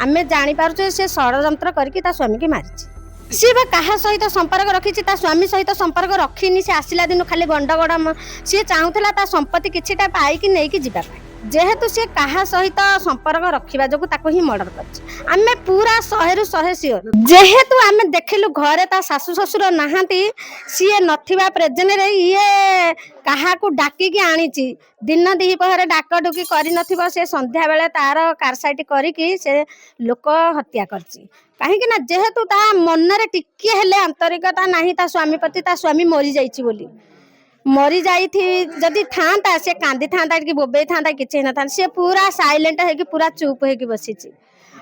आमे जानी पारुछे से षडयंत्र करके ता स्वामी की मारिछि। सी बा कहा सहित संपर्क रखी ता स्वामी सहित संपर्क रखिनी। से आसिला दिन खाली गंडगड़ सी चाहूला ता संपत्ति किछिटा पाइकी नेकी जिबा जेहेतु सी कहा सहित संपर्क रखा जो ही मर्डर कर पूरा 100 सियोर। जेहेतु आम देखिलु घरे ता सासु ससुर नहांती सी नथिबा प्रेजेंट रे ये कहा को डाकिकी आनी दिन दिपहर डाक डुकी कर से संध्या बेले तार कारसाइट करिकी से लोक हत्या करची। कहीं ना जेहेतु ता मन रे टिके हेले आंतरिकता नहीं ता स्वामी प्रति ता स्वामी मरी जाइछि बोली मरी जाई थी जदि था से कांदी था कि बोबे था किसी न था सी पूरा साइलेंट है पूरा चुप है बसी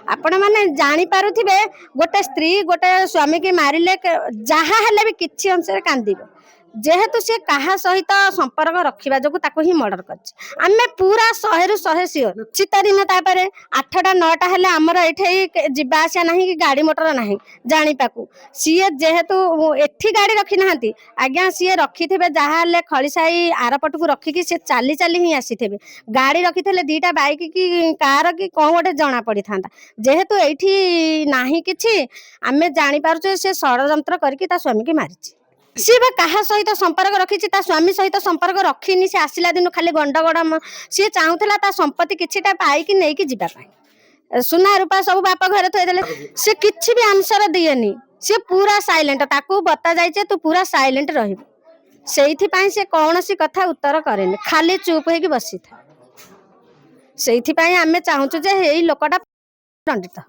आपण मैंने जानी पारुथिबे गोटे स्त्री गोटे स्वामी की मारिले जहा हेले भी किछि अंश कांदिबो जेहेतु सी कहा सहित संपर्क रखा जो ही मर्डर कर पूरा 100 सियोर। शीत दिन तापर 8टा 9टा हेले आमर ये जीवा आसिया ना कि गाड़ी मोटर ना जापाकू सीए जेहेतु एठी गाड़ी रखी ना आज्ञा सी रखी थे जहाँ खड़ीसाई आरपट को रखिकी सी चली चली ही आसी थे गाड़ी रखी थे 2टा बाइक कि कार कि कौन गोटे जना पड़ी था जेहेतु ये ना कि आम जापारे से षडयंत्र करके स्वामी की मारिछि। सी बा कहा सहित संपर्क रखी ता स्वामी सहित संपर्क रखिनी। से आसिला दिन खाली गंडगड़ सी चाहूला ता संपत्ति किछिटा पाइकी नेकी जिबा सुना रूपा सब बापा घरे थोदेले से किछि भी आंसर दिएनी। से पूरा साइलेंट ताकू बता जाइए तू पूरा साइलेंट रहिबो सेइथि पई से कौनसी कथा उत्तर करेनी खाली चुप होगी बसी था। सेइथि पई आमे चाहूछु जे हेई लोकटा दंडित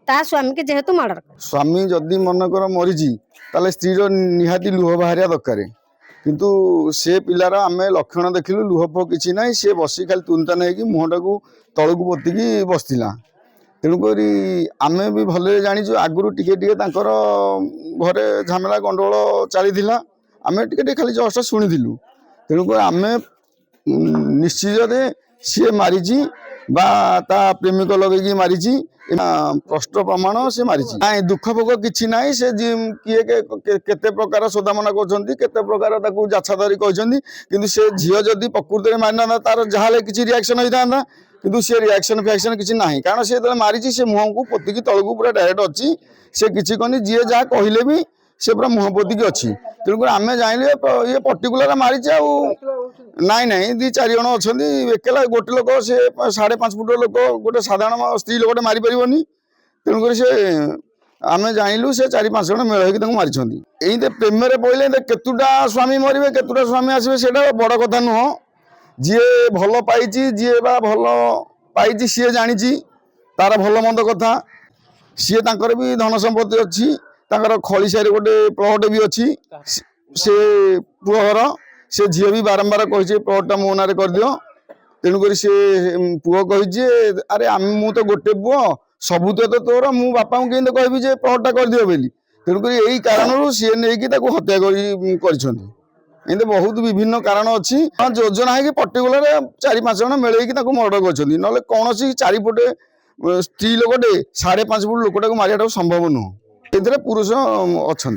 ता स्वामी के जेहेतु मर्डर स्वामी जदि मनकर मरीजी ताले स्त्री निहाती लुह बाहरिया दरकार किंतु से पिलार आम लक्षण देखिलु लुह फुह किसी ना सी बसी खाली तुनता नहीं मुहटा को तलू पोतिकी बसला तेणुक आम भी भले जाचु आगुरी टिके घरे झमेला गंडगोल चली आम टे खाली जस्ट शुणिलु तेणुक आम निश्चित सी मारिची बा ता प्रेमिक लगे मारिची प्रश्न प्रमाण से मारिची ना दुख भोग किसी ना से किए केते प्रकार सोदामना करते प्रकार जाछादारी कहते किंतु से झील जदि प्रकृति में मारिना तार जहाँ किसी रिएक्शन होता था किंतु से रिएक्शन फैक्शन किसी ना कारण से मारिची से मुह को पोतिकी तलू पूरा डायरेक्ट अच्छी से किसी कहनी जी जहाँ कहले भी से पूरा मुह पोतिकी अच्छी तेणुक आम जाइले ये पर्टिकुलर मारिचे नाई नाई 2-4 जन अच्छा एकेला गोटे लोक से 5.5 फुट लोक गोटे साधारण स्त्री लोक मारी पारनी तेणुक से आम जानलु से 4-5 जन मेल होकर मारी यही प्रेम पड़े केतुटा स्वामी मरवे केतुटा स्वामी आसवे से बड़ कथा नुह जी भल पाई जी भल पाई सी जानी तार भल मंद कथा सी भी धन संपत्ति अच्छी खड़ीसाई गोटे प्लट भी अच्छी से पुआ घर से झील भी बारंबार कही प्लटा मो ना कर दियो तेणुक से पुओ कही अरे आम मु तो गोटे पुओ सबू तो तोर मु बापा को कहीं कहबी जे प्लटा कर दियो बोली तेणुक यही कारण सी नहीं हत्या कर बहुत विभिन्न कारण अच्छी योजना है कि पर्टिकुलर 4-5 जन मिले मर्डर कर कौन चार फुटे स्त्री लोकटे 5.5 फुट लोकटा को मारिया संभव नुह ए पुरुष अच्छा।